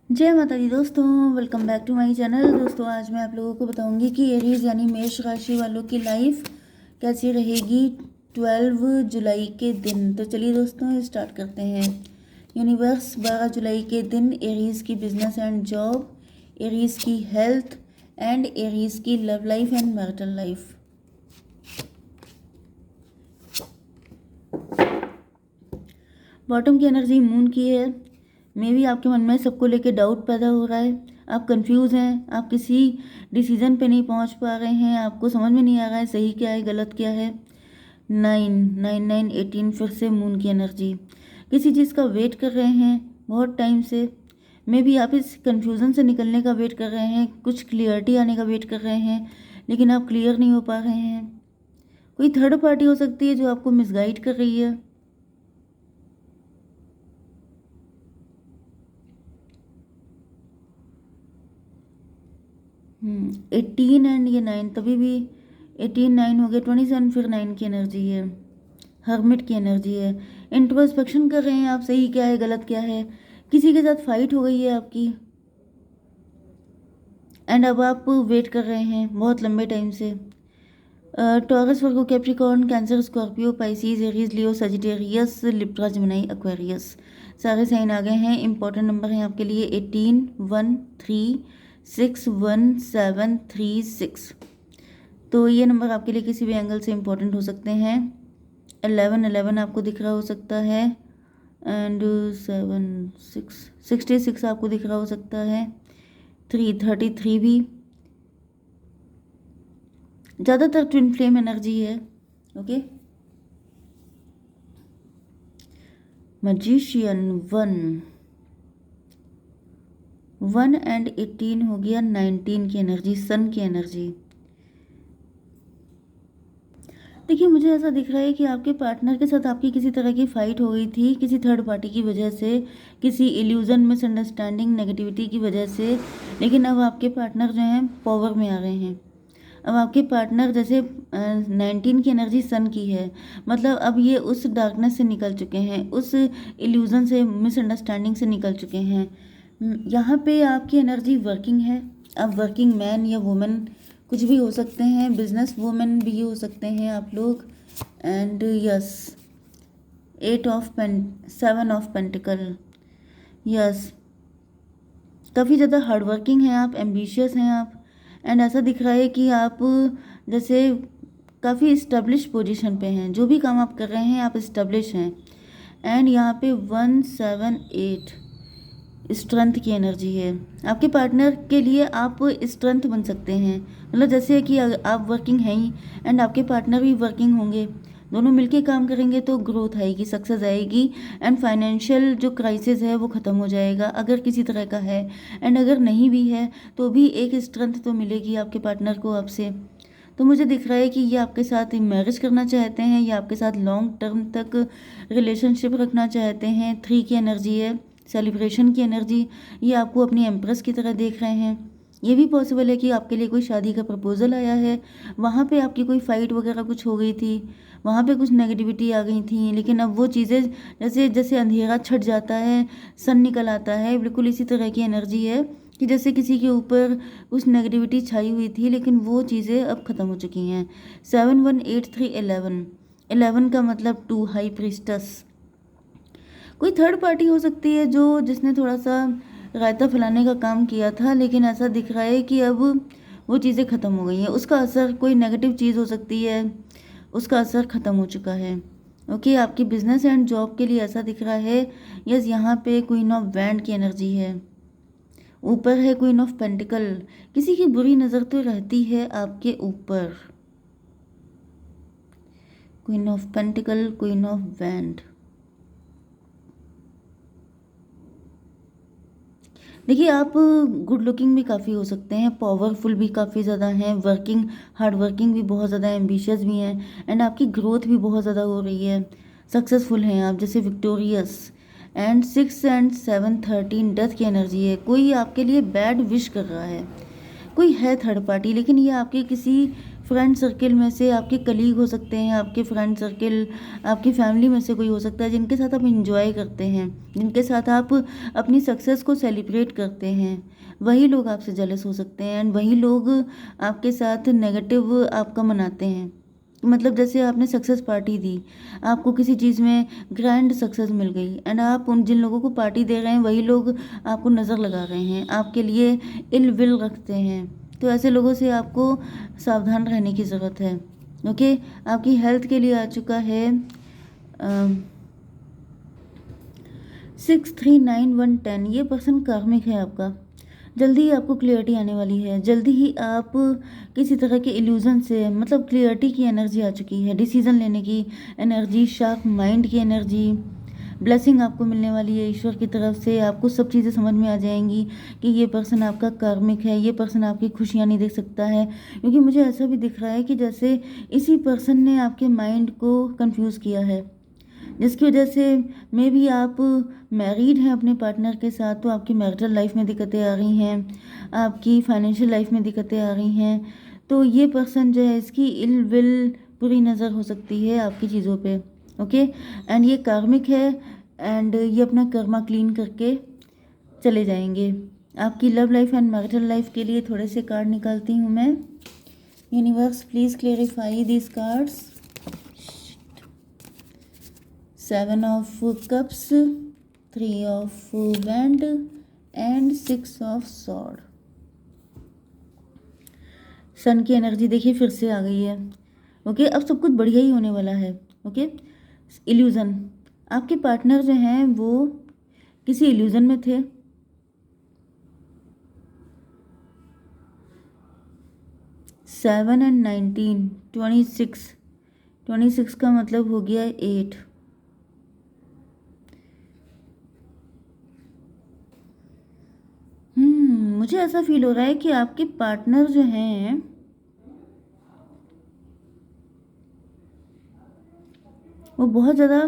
जय माता दी दोस्तों, welcome back to my channel. दोस्तों आज मैं आप लोगों को बताऊंगी कि एरीज यानी मेष राशि वालों की लाइफ कैसी रहेगी 12 जुलाई के दिन। तो चलिए दोस्तों स्टार्ट करते हैं। यूनिवर्स 12 जुलाई के दिन एरीज की बिजनेस एंड जॉब, एरीज की हेल्थ एंड एरीज की love life and marital life. Bottom की एनर्जी मून की है। मे भी आपके मन में सबको लेके डाउट पैदा हो रहा है, आप कंफ्यूज हैं, आप किसी डिसीजन पे नहीं पहुंच पा रहे हैं, आपको समझ में नहीं आ रहा है सही क्या है गलत क्या है। 9 9 9 18 फिर से मून की एनर्जी। किसी चीज़ का वेट कर रहे हैं बहुत टाइम से। मे भी आप इस कंफ्यूजन से निकलने का वेट कर रहे हैं, कुछ क्लियरिटी आने का वेट कर रहे हैं, लेकिन आप क्लियर नहीं हो पा रहे हैं। कोई थर्ड पार्टी हो सकती है जो आपको मिसगाइड कर रही है। 18 एंड ये 9, तभी भी 18 9 हो गया, 27 फिर 9 की एनर्जी है, हर्मिट की एनर्जी है। इंट्रोस्पेक्शन कर रहे हैं आप, सही क्या है गलत क्या है। किसी के साथ फाइट हो गई है आपकी एंड अब आप वेट कर रहे हैं बहुत लंबे टाइम से। Taurus, Virgo, Capricorn, Cancer, Scorpio, Pisces, Aries, Leo, Sagittarius, Libra, Gemini, Aquarius, सारे साइन आ गए हैं। इंपॉर्टेंट नंबर हैं आपके लिए 18 1 3 6 1 7 3 6। तो ये नंबर आपके लिए किसी भी एंगल से इम्पोर्टेंट हो सकते हैं। 11 11 आपको दिख रहा हो सकता है एंड 7 6 66 आपको दिख रहा हो सकता है। 33 भी। ज़्यादातर ट्विन फ्लेम एनर्जी है। ओके। मजिशियन 1 एंड 18 हो गया 19 की एनर्जी, सन की एनर्जी। देखिए मुझे ऐसा दिख रहा है कि आपके पार्टनर के साथ आपकी किसी तरह की फाइट हो गई थी किसी थर्ड पार्टी की वजह से, किसी इल्यूजन, मिसअंडरस्टैंडिंग, नेगेटिविटी की वजह से। लेकिन अब आपके पार्टनर जो हैं पावर में आ गए हैं। अब आपके पार्टनर जैसे 19 की एनर्जी सन की है, मतलब अब ये उस डार्कनेस से निकल चुके हैं, उस इल्यूजन से, मिसअंडरस्टैंडिंग से निकल चुके हैं। यहाँ पे आपकी एनर्जी वर्किंग है। अब वर्किंग मैन या वुमेन कुछ भी हो सकते हैं, बिजनेस वुमेन भी हो सकते हैं आप लोग। And yes 7 of pentacle. Yes, काफ़ी ज़्यादा हार्ड वर्किंग हैं आप, एम्बिशियस हैं आप। एंड ऐसा दिख रहा है कि आप जैसे काफ़ी इस्टेब्लिश पोजीशन पे हैं, जो भी काम आप कर रहे हैं आप इस्टेब्लिश हैं। एंड यहाँ पे 1 7 8 स्ट्रेंथ की एनर्जी है। आपके पार्टनर के लिए आप स्ट्रेंथ बन सकते हैं, मतलब जैसे कि आप वर्किंग हैं ही एंड आपके पार्टनर भी वर्किंग होंगे, दोनों मिलके काम करेंगे तो ग्रोथ आएगी, सक्सेस आएगी। एंड फाइनेंशियल जो क्राइसिस है वो ख़त्म हो जाएगा अगर किसी तरह का है। एंड अगर नहीं भी है तो भी एक स्ट्रेंथ तो मिलेगी आपके पार्टनर को आपसे। तो मुझे दिख रहा है कि ये आपके साथ मैरिज करना चाहते हैं या आपके साथ लॉन्ग टर्म तक रिलेशनशिप रखना चाहते हैं। 3 की एनर्जी है, सेलिब्रेशन की एनर्जी। ये आपको अपनी एम्प्रेस की तरह देख रहे हैं। ये भी पॉसिबल है कि आपके लिए कोई शादी का प्रपोजल आया है, वहाँ पे आपकी कोई फ़ाइट वगैरह कुछ हो गई थी, वहाँ पे कुछ नेगेटिविटी आ गई थी, लेकिन अब वो चीज़ें जैसे जैसे अंधेरा छट जाता है सन निकल आता है, बिल्कुल इसी तरह की एनर्जी है कि जैसे किसी के ऊपर कुछ नेगेटिविटी छाई हुई थी लेकिन वो चीज़ें अब ख़त्म हो चुकी हैं। 7 1 8 3 11, 11 का मतलब 2, हाई प्रीस्टस। कोई थर्ड पार्टी हो सकती है जो जिसने थोड़ा सा रायता फैलाने का काम किया था, लेकिन ऐसा दिख रहा है कि अब वो चीज़ें ख़त्म हो गई हैं। उसका असर, कोई नेगेटिव चीज़ हो सकती है, उसका असर ख़त्म हो चुका है। ओके, आपकी बिजनेस एंड जॉब के लिए ऐसा दिख रहा है। यस, यहाँ पे क्वीन ऑफ वैंड की एनर्जी है, ऊपर है क्वीन ऑफ पेंटिकल। किसी की बुरी नज़र तो रहती है आपके ऊपर। Queen of pentacle, queen of wand. देखिए आप गुड लुकिंग भी काफ़ी हो सकते हैं, पावरफुल भी काफ़ी ज़्यादा हैं, वर्किंग, हार्ड वर्किंग भी बहुत ज़्यादा, एम्बिशियस भी हैं। एंड आपकी ग्रोथ भी बहुत ज़्यादा हो रही है, सक्सेसफुल हैं आप, जैसे विक्टोरियस। एंड 6 एंड 7 13 डेथ की एनर्जी है। कोई आपके लिए बैड विश कर रहा है, कोई है थर्ड पार्टी, लेकिन ये आपके किसी फ्रेंड सर्किल में से आपके कलीग हो सकते हैं, आपके फ्रेंड सर्किल, आपकी फैमिली में से कोई हो सकता है जिनके साथ आप इंजॉय करते हैं, जिनके साथ आप अपनी सक्सेस को सेलिब्रेट करते हैं, वही लोग आपसे जेलस हो सकते हैं एंड वही लोग आपके साथ नेगेटिव आपका मनाते हैं। मतलब जैसे आपने सक्सेस पार्टी दी, आपको किसी चीज़ में ग्रैंड सक्सेस मिल गई एंड आप उन जिन लोगों को पार्टी दे रहे हैं वही लोग आपको नज़र लगा रहे हैं, आपके लिए इल विल रखते हैं। तो ऐसे लोगों से आपको सावधान रहने की ज़रूरत है। ओके, आपकी हेल्थ के लिए आ चुका है 6, 3, 9, 1, 10। ये पर्सन कार्मिक है आपका। जल्दी ही आपको क्लियरिटी आने वाली है, जल्दी ही आप किसी तरह के इल्यूज़न से, मतलब क्लियरिटी की एनर्जी आ चुकी है, डिसीज़न लेने की एनर्जी, शार्प माइंड की एनर्जी, ब्लेसिंग आपको मिलने वाली है ईश्वर की तरफ से। आपको सब चीज़ें समझ में आ जाएंगी कि ये पर्सन आपका कार्मिक है, ये पर्सन आपकी खुशियाँ नहीं देख सकता है, क्योंकि मुझे ऐसा भी दिख रहा है कि जैसे इसी पर्सन ने आपके माइंड को कंफ्यूज किया है, जिसकी वजह से मे बी आप मैरिड हैं अपने पार्टनर के साथ, तो आपकी मैरिटल लाइफ में दिक्कतें आ रही हैं, आपकी फाइनेंशियल लाइफ में दिक्कतें आ रही हैं। तो ये पर्सन जो है, इसकी इल विल बुरी नज़र हो सकती है आपकी चीज़ों पे। ओके, एंड ये कार्मिक है एंड ये अपना कर्मा क्लीन करके चले जाएंगे। आपकी love life and marital life के लिए थोड़े से कार्ड निकालती हूँ मैं। Universe please clarify this cards. 7 of cups, 3 of wand and 6 of sword। सन की एनर्जी देखिए फिर से आ गई है। ओके, अब सब कुछ बढ़िया ही होने वाला है। ओके, इल्यूज़न, आपके पार्टनर जो हैं वो किसी इल्यूज़न में थे। सेवन एंड 19, 26 का मतलब हो गया 8। मुझे ऐसा फील हो रहा है कि आपके पार्टनर जो हैं वो बहुत ज़्यादा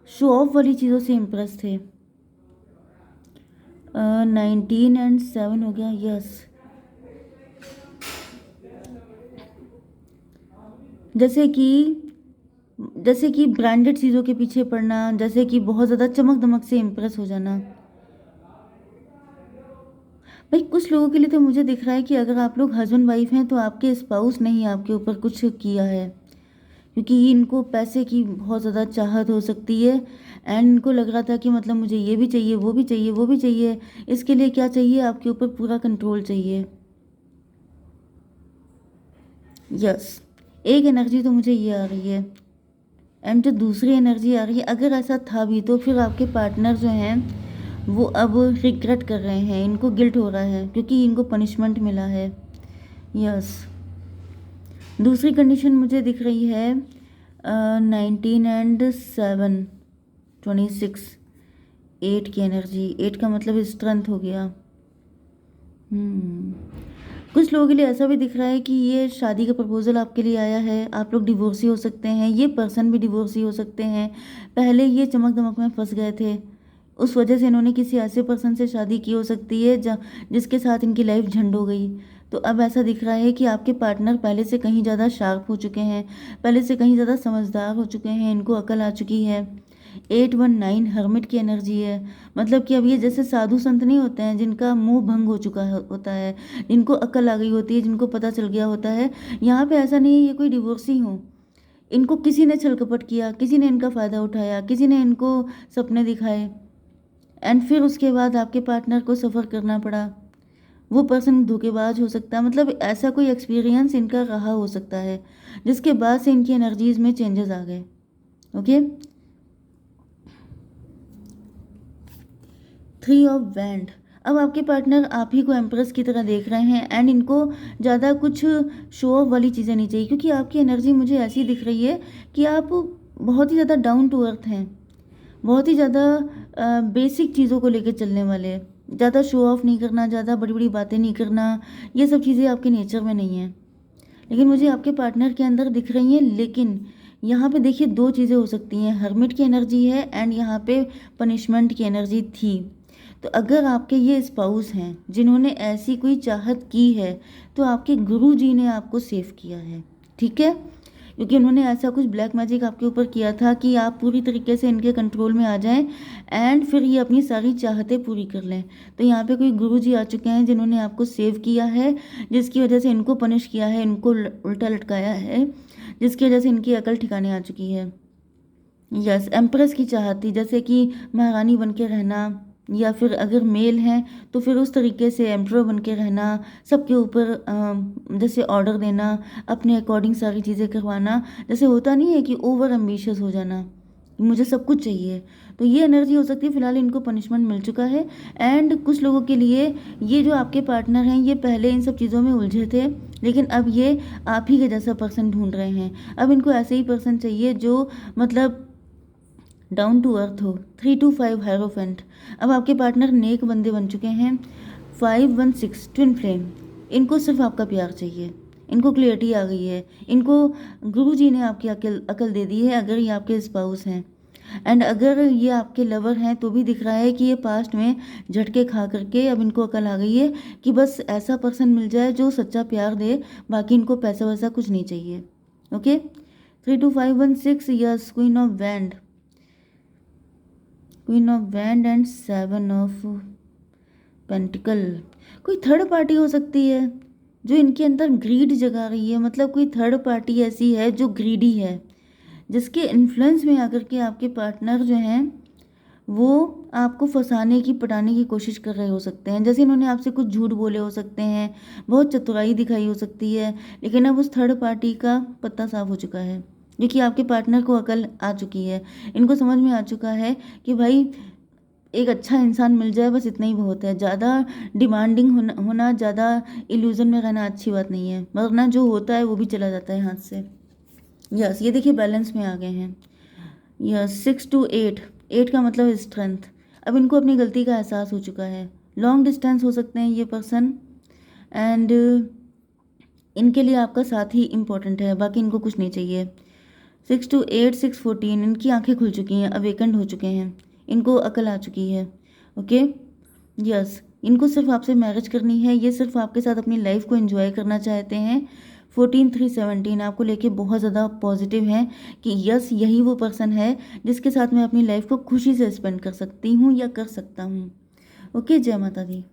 शो ऑफ वाली चीज़ों से इम्प्रेस थे। 19 एंड 7 हो गया, यस। जैसे कि ब्रांडेड चीज़ों के पीछे पड़ना, जैसे कि बहुत ज़्यादा चमक दमक से इम्प्रेस हो जाना। भाई कुछ लोगों के लिए तो मुझे दिख रहा है कि अगर आप लोग हस्बैंड वाइफ हैं तो आपके स्पाउस ने ही आपके ऊपर कुछ किया है, क्योंकि इनको पैसे की बहुत ज़्यादा चाहत हो सकती है एंड इनको लग रहा था कि मतलब मुझे ये भी चाहिए, वो भी चाहिए, वो भी चाहिए। इसके लिए क्या चाहिए, आपके ऊपर पूरा कंट्रोल चाहिए। यस, एक एनर्जी तो मुझे ये आ रही है एंड जो दूसरी एनर्जी आ रही है, अगर ऐसा था भी तो फिर आपके पार्टनर जो हैं वो अब रिग्रेट कर रहे हैं, इनको गिल्ट हो रहा है क्योंकि इनको पनिशमेंट मिला है। यस, दूसरी कंडीशन मुझे दिख रही है 19 एंड 7, 26, 8 की एनर्जी। 8 का मतलब स्ट्रेंथ हो गया। कुछ लोगों के लिए ऐसा भी दिख रहा है कि ये शादी का प्रपोजल आपके लिए आया है, आप लोग डिवोर्सी हो सकते हैं, ये पर्सन भी डिवोर्सी हो सकते हैं। पहले ये चमक दमक में फंस गए थे, उस वजह से इन्होंने किसी ऐसे पर्सन से शादी की हो सकती है जिसके साथ इनकी लाइफ झंड हो गई। तो अब ऐसा दिख रहा है कि आपके पार्टनर पहले से कहीं ज़्यादा शार्प हो चुके हैं, पहले से कहीं ज़्यादा समझदार हो चुके हैं, इनको अकल आ चुकी है। 819 हर्मिट की एनर्जी है, मतलब कि अब ये जैसे साधु संत नहीं होते हैं जिनका मुंह भंग हो चुका होता है, जिनको अकल आ गई होती है, जिनको पता चल गया होता है। यहाँ पे ऐसा नहीं है ये कोई डिवोर्सी हो, इनको किसी ने छल कपट किया, किसी ने इनका फ़ायदा उठाया, किसी ने इनको सपने दिखाए एंड फिर उसके बाद आपके पार्टनर को सफ़र करना पड़ा। वो पर्सन धोखेबाज हो सकता है, मतलब ऐसा कोई एक्सपीरियंस इनका रहा हो सकता है जिसके बाद से इनकी एनर्जीज में चेंजेस आ गए। ओके, 3 ऑफ वैंड, अब आपके पार्टनर आप ही को एम्प्रेस की तरह देख रहे हैं एंड इनको ज़्यादा कुछ शो ऑफ वाली चीज़ें नहीं चाहिए, क्योंकि आपकी एनर्जी मुझे ऐसी दिख रही है कि आप बहुत ही ज़्यादा डाउन टू अर्थ हैं, बहुत ही ज़्यादा बेसिक चीज़ों को लेकर चलने वाले, ज़्यादा शो ऑफ नहीं करना, ज़्यादा बड़ी बड़ी बातें नहीं करना, ये सब चीज़ें आपके नेचर में नहीं हैं। लेकिन मुझे आपके पार्टनर के अंदर दिख रही हैं। लेकिन यहाँ पे देखिए दो चीज़ें हो सकती हैं, हर्मिट की एनर्जी है एंड यहाँ पे पनिशमेंट की एनर्जी थी। तो अगर आपके ये स्पाउस हैं जिन्होंने ऐसी कोई चाहत की है, तो आपके गुरु जी ने आपको सेव किया है, ठीक है, क्योंकि उन्होंने ऐसा कुछ ब्लैक मैजिक आपके ऊपर किया था कि आप पूरी तरीके से इनके कंट्रोल में आ जाएं एंड फिर ये अपनी सारी चाहतें पूरी कर लें। तो यहाँ पे कोई गुरु जी आ चुके हैं जिन्होंने आपको सेव किया है, जिसकी वजह से इनको पनिश किया है, इनको उल्टा लटकाया है, जिसकी वजह से इनकी अकल ठिकाने आ चुकी है। यस, एम्प्रेस की चाहत थी, जैसे कि महारानी बन के रहना, या फिर अगर मेल हैं तो फिर उस तरीके से एम्प्रो बन के रहना, सबके ऊपर जैसे ऑर्डर देना, अपने अकॉर्डिंग सारी चीज़ें करवाना, जैसे होता नहीं है कि ओवर एम्बिशियस हो जाना, मुझे सब कुछ चाहिए। तो ये एनर्जी हो सकती है। फिलहाल इनको पनिशमेंट मिल चुका है। एंड कुछ लोगों के लिए ये जो आपके पार्टनर हैं ये पहले इन सब चीज़ों में उलझे थे, लेकिन अब ये आप ही के जैसा पर्सन ढूंढ रहे हैं। अब इनको ऐसे ही पर्सन चाहिए जो मतलब डाउन टू अर्थ हो। 3 to 5 हायरोफेंट। अब आपके पार्टनर नेक बंदे बन चुके हैं। 516 ट्विन फ्लेम। इनको सिर्फ आपका प्यार चाहिए, इनको क्लियरिटी आ गई है, इनको गुरु जी ने आपकी अकल दे दी है अगर ये आपके स्पाउस हैं। एंड अगर ये आपके लवर हैं तो भी दिख रहा है कि ये पास्ट में झटके खा करके अब इनको अकल आ गई है कि बस ऐसा पर्सन मिल जाए जो सच्चा प्यार दे, बाकी इनको पैसा वैसा कुछ नहीं चाहिए। Okay, 32516। Yes, queen of wand, queen of wand and 7 of pentacle. कोई थर्ड पार्टी हो सकती है जो इनके अंदर ग्रीड जगा रही है, मतलब कोई थर्ड पार्टी ऐसी है जो ग्रीडी है, जिसके इन्फ्लुएंस में आकर के आपके पार्टनर जो हैं वो आपको फंसाने की पटाने की कोशिश कर रहे हो सकते हैं। जैसे इन्होंने आपसे कुछ झूठ बोले हो सकते हैं, बहुत चतुराई दिखाई हो सकती है, लेकिन अब उस थर्ड पार्टी का पत्ता साफ हो चुका है, क्योंकि आपके पार्टनर को अकल आ चुकी है। इनको समझ में आ चुका है कि भाई एक अच्छा इंसान मिल जाए बस इतना ही बहुत है। ज़्यादा डिमांडिंग होना ज़्यादा इल्यूजन में रहना अच्छी बात नहीं है, वरना जो होता है वो भी चला जाता है हाथ से। यस, ये देखिए बैलेंस में आ गए हैं। Yes, 6 to 8। 8 का मतलब स्ट्रेंथ। अब इनको अपनी गलती का एहसास हो चुका है। लॉन्ग डिस्टेंस हो सकते हैं ये पर्सन, एंड इनके लिए आपका साथ ही इम्पोर्टेंट है, बाकी इनको कुछ नहीं चाहिए। 6 to 8, 614। इनकी आंखें खुल चुकी हैं, अवेकेंड हो चुके हैं, इनको अकल आ चुकी है। ओके, यस, इनको सिर्फ आपसे मैरिज करनी है, ये सिर्फ आपके साथ अपनी लाइफ को एंजॉय करना चाहते हैं। 14-3-17 आपको लेके बहुत ज़्यादा पॉजिटिव हैं कि यस यही वो पर्सन है जिसके साथ मैं अपनी लाइफ को खुशी से स्पेंड कर सकती हूँ या कर सकता हूँ। ओके, जय माता दी।